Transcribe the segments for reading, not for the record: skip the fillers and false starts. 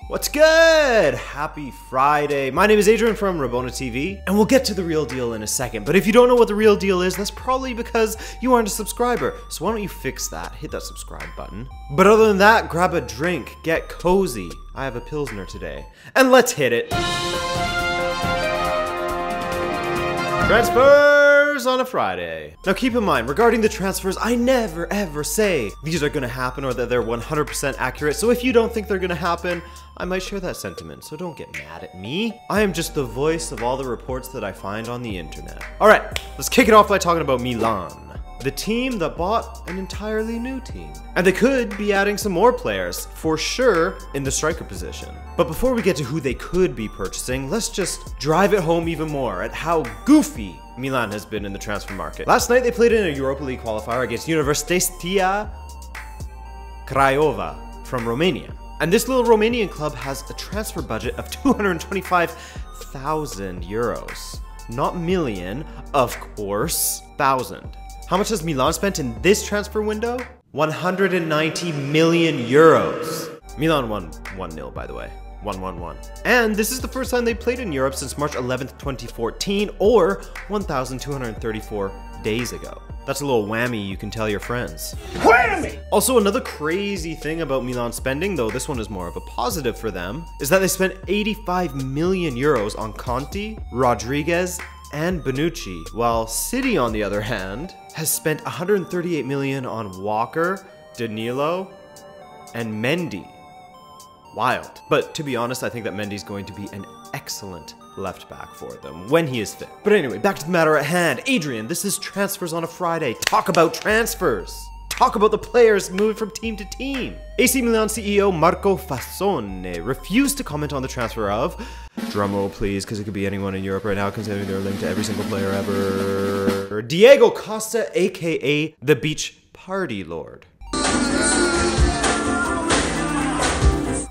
What's good? Happy Friday. My name is Adrian from Rabona TV, and we'll get to the real deal in a second. But if you don't know what the real deal is, that's probably because you aren't a subscriber. So why don't you fix that? Hit that subscribe button. But other than that, grab a drink, get cozy. I have a Pilsner today. And let's hit it. Transfers on a Friday. Now keep in mind, regarding the transfers, I never ever say these are gonna happen or that they're 100% accurate. So if you don't think they're gonna happen, I might share that sentiment, so don't get mad at me. I am just the voice of all the reports that I find on the internet. All right, let's kick it off by talking about Milan, the team that bought an entirely new team. And they could be adding some more players, for sure, in the striker position. But before we get to who they could be purchasing, let's just drive it home even more at how goofy Milan has been in the transfer market. Last night they played in a Europa League qualifier against Universitatea Craiova from Romania. And this little Romanian club has a transfer budget of 225,000 euros. Not million, of course, thousand. How much has Milan spent in this transfer window? 190 million euros. Milan won 1-0, by the way. 1-1-1. And this is the first time they played in Europe since March 11th, 2014, or 1,234 days ago. That's a little whammy you can tell your friends. Whammy! Also, another crazy thing about Milan spending, though this one is more of a positive for them, is that they spent 85 million euros on Conti, Rodriguez, and Bonucci, while City, on the other hand, has spent 138 million on Walker, Danilo, and Mendy. Wild. But to be honest, I think that Mendy's going to be an excellent left back for them when he is fit. But anyway, back to the matter at hand. Adrian, this is Transfers on a Friday. Talk about transfers. Talk about the players moving from team to team. AC Milan CEO Marco Fassone refused to comment on the transfer of, drumroll please, because it could be anyone in Europe right now considering they're linked to every single player ever, Diego Costa, aka the Beach Party Lord.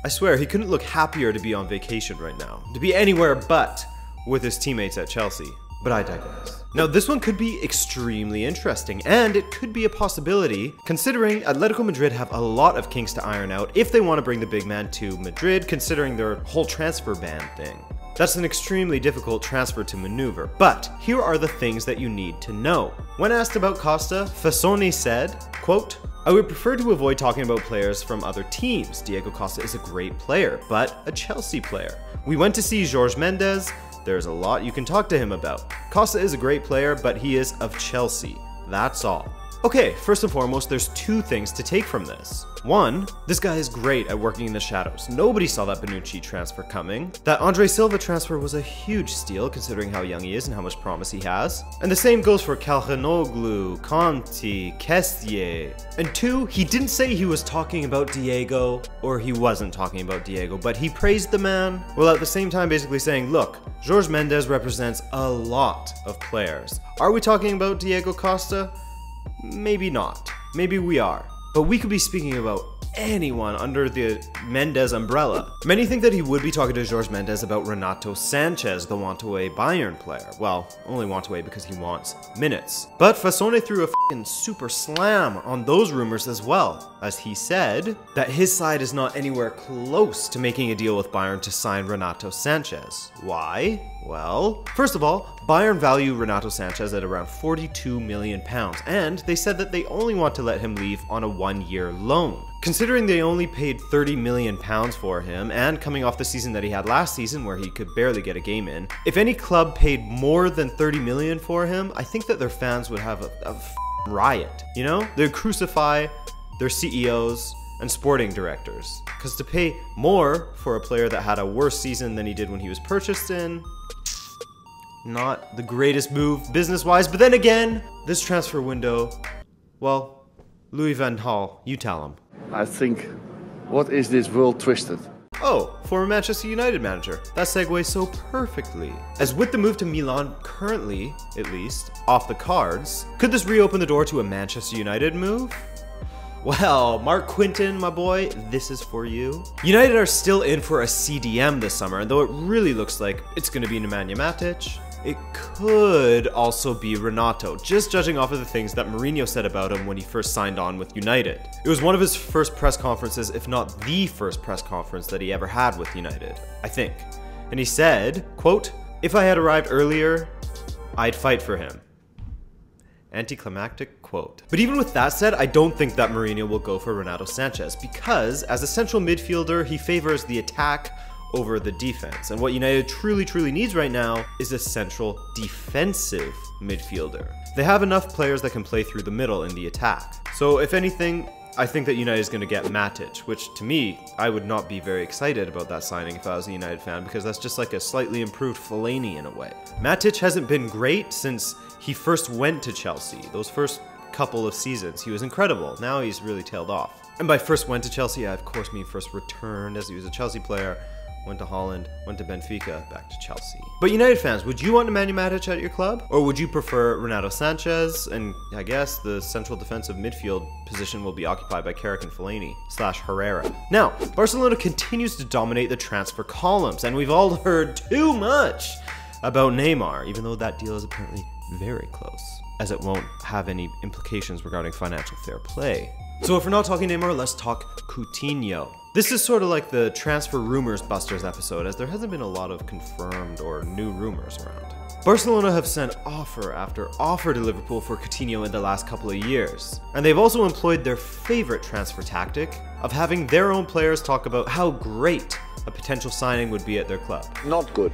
I swear, he couldn't look happier to be on vacation right now. To be anywhere but with his teammates at Chelsea. But I digress. Now, this one could be extremely interesting, and it could be a possibility, considering Atletico Madrid have a lot of kinks to iron out if they want to bring the big man to Madrid, considering their whole transfer ban thing. That's an extremely difficult transfer to maneuver, but here are the things that you need to know. When asked about Costa, Fassone said, quote, "I would prefer to avoid talking about players from other teams. Diego Costa is a great player, but a Chelsea player. We went to see Jorge Mendes. There's a lot you can talk to him about. Costa is a great player, but he is of Chelsea. That's all." Okay, first and foremost, there's two things to take from this. One, this guy is great at working in the shadows. Nobody saw that Bonucci transfer coming. That Andre Silva transfer was a huge steal considering how young he is and how much promise he has. And the same goes for Calhanoglu, Conti, Kessie. And two, he didn't say he was talking about Diego or he wasn't talking about Diego, but he praised the man while at the same time basically saying, look, Jorge Mendes represents a lot of players. Are we talking about Diego Costa? Maybe not. Maybe we are. But we could be speaking about anyone under the Mendes umbrella. Many think that he would be talking to Jorge Mendes about Renato Sanchez, the want-away Bayern player. Well, only want-away because he wants minutes. But Fassone threw a f***ing super slam on those rumors as well, as he said that his side is not anywhere close to making a deal with Bayern to sign Renato Sanchez. Why? Well, first of all, Bayern value Renato Sanchez at around £42 million, and they said that they only want to let him leave on a one-year loan. Considering they only paid £30 million for him, and coming off the season that he had last season where he could barely get a game in, if any club paid more than $30 million for him, I think that their fans would have a riot, you know? They'd crucify their CEOs and sporting directors. Because to pay more for a player that had a worse season than he did when he was purchased in, not the greatest move business-wise. But then again, this transfer window, well, Louis van Gaal, you tell him. I think, what is this world twisted? Oh, former Manchester United manager. That segues so perfectly. As with the move to Milan currently, at least, off the cards, could this reopen the door to a Manchester United move? Well, Mark Quinton, my boy, this is for you. United are still in for a CDM this summer, and though it really looks like it's going to be Nemanja Matic, it could also be Renato, just judging off of the things that Mourinho said about him when he first signed on with United. It was one of his first press conferences, if not the first press conference that he ever had with United, I think. And he said, quote, "If I had arrived earlier, I'd fight for him." Anticlimactic quote. But even with that said, I don't think that Mourinho will go for Renato Sanches, because as a central midfielder, he favors the attack over the defense. And what United truly needs right now is a central defensive midfielder. They have enough players that can play through the middle in the attack. So if anything, I think that United is going to get Matic, which to me, I would not be very excited about that signing if I was a United fan, because that's just like a slightly improved Fellaini in a way. Matic hasn't been great since he first went to Chelsea. Those first couple of seasons, he was incredible. Now he's really tailed off. And by first went to Chelsea, I of course mean first returned, as he was a Chelsea player, went to Holland, went to Benfica, back to Chelsea. But United fans, would you want Nemanja Matic at your club? Or would you prefer Renato Sanches? And I guess the central defensive midfield position will be occupied by Carrick and Fellaini / Herrera. Now, Barcelona continues to dominate the transfer columns, and we've all heard too much about Neymar, even though that deal is apparently very close, as it won't have any implications regarding financial fair play. So if we're not talking Neymar, let's talk Coutinho. This is sort of like the Transfer Rumors Busters episode, as there hasn't been a lot of confirmed or new rumors around. Barcelona have sent offer after offer to Liverpool for Coutinho in the last couple of years, and they've also employed their favorite transfer tactic of having their own players talk about how great a potential signing would be at their club. Not good.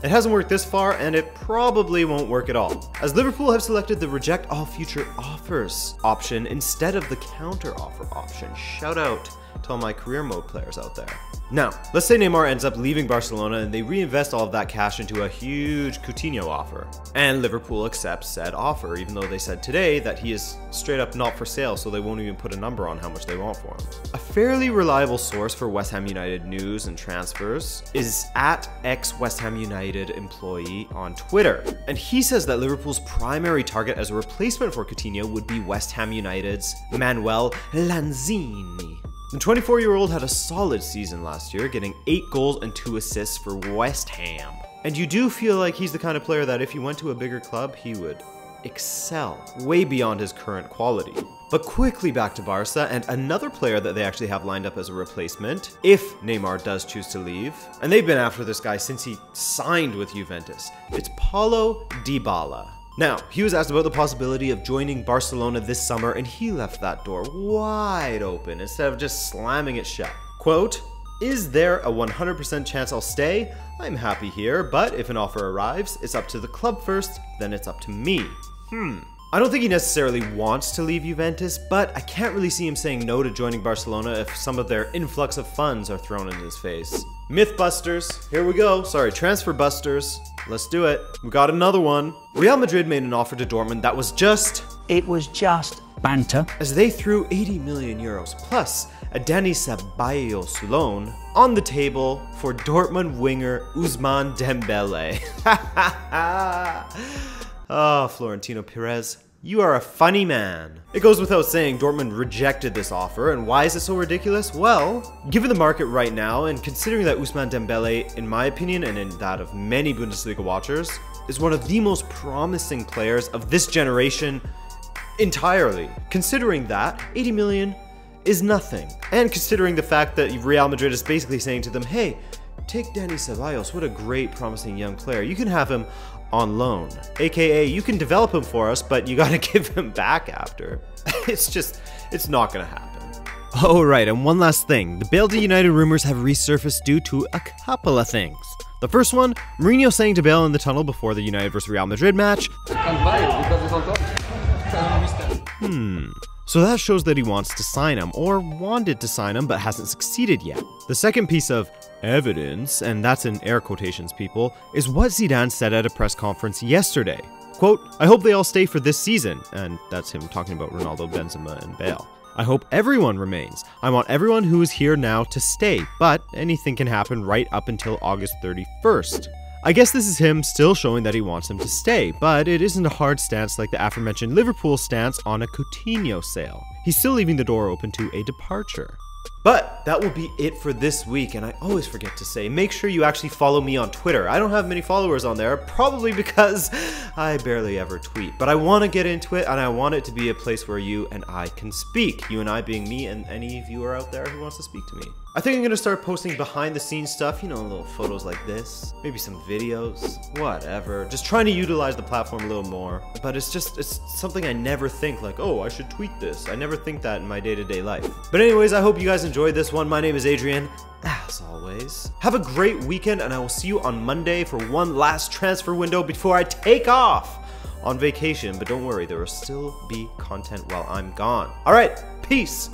It hasn't worked this far, and it probably won't work at all, as Liverpool have selected the reject all future offers option instead of the counter offer option. Shout out to all my career mode players out there. Now, let's say Neymar ends up leaving Barcelona and they reinvest all of that cash into a huge Coutinho offer. And Liverpool accepts said offer, even though they said today that he is straight up not for sale, so they won't even put a number on how much they want for him. A fairly reliable source for West Ham United news and transfers is at ex-West Ham United employee on Twitter. And he says that Liverpool's primary target as a replacement for Coutinho would be West Ham United's Manuel Lanzini. The 24-year-old had a solid season last year, getting 8 goals and 2 assists for West Ham. And you do feel like he's the kind of player that if he went to a bigger club, he would excel way beyond his current quality. But quickly back to Barca, and another player that they actually have lined up as a replacement, if Neymar does choose to leave. And they've been after this guy since he signed with Juventus. It's Paulo Dybala. Now, he was asked about the possibility of joining Barcelona this summer, and he left that door wide open instead of just slamming it shut. Quote, "Is there a 100% chance I'll stay? I'm happy here, but if an offer arrives, it's up to the club first, then it's up to me." I don't think he necessarily wants to leave Juventus, but I can't really see him saying no to joining Barcelona if some of their influx of funds are thrown in his face. Mythbusters, here we go. Sorry, transfer busters. Let's do it. We got another one. Real Madrid made an offer to Dortmund that was just... It was just banter. As they threw 80 million euros plus a Dani Ceballos loan on the table for Dortmund winger Ousmane Dembele. Oh, Florentino Perez, you are a funny man. It goes without saying Dortmund rejected this offer, and why is it so ridiculous? Well, given the market right now, and considering that Ousmane Dembele, in my opinion and in that of many Bundesliga watchers, is one of the most promising players of this generation entirely. Considering that, 80 million is nothing. And considering the fact that Real Madrid is basically saying to them, hey, take Dani Ceballos, what a great promising young player. You can have him on loan, aka you can develop him for us, but you gotta give him back after. It's not gonna happen. Oh right, and one last thing, the Bale to United rumors have resurfaced due to a couple of things. The first one, Mourinho saying to Bale in the tunnel before the United vs Real Madrid match, so that shows that he wants to sign him, or wanted to sign him but hasn't succeeded yet. The second piece of evidence, and that's in air quotations people, is what Zidane said at a press conference yesterday. Quote, "I hope they all stay for this season," and that's him talking about Ronaldo, Benzema, and Bale. "I hope everyone remains. I want everyone who is here now to stay, but anything can happen right up until August 31st. I guess this is him still showing that he wants them to stay, but it isn't a hard stance like the aforementioned Liverpool stance on a Coutinho sale. He's still leaving the door open to a departure. But that will be it for this week, and I always forget to say, make sure you actually follow me on Twitter. I don't have many followers on there, probably because I barely ever tweet. But I want to get into it, and I want it to be a place where you and I can speak. You and I being me and any viewer out there who wants to speak to me. I think I'm going to start posting behind the scenes stuff, you know, little photos like this, maybe some videos, whatever. Just trying to utilize the platform a little more. But it's something I never think like, oh, I should tweet this. I never think that in my day-to-day life. But anyways, I hope you guys enjoyed this one. My name is Adrian, as always. Have a great weekend, and I will see you on Monday for one last transfer window before I take off on vacation. But don't worry, there will still be content while I'm gone. All right, peace.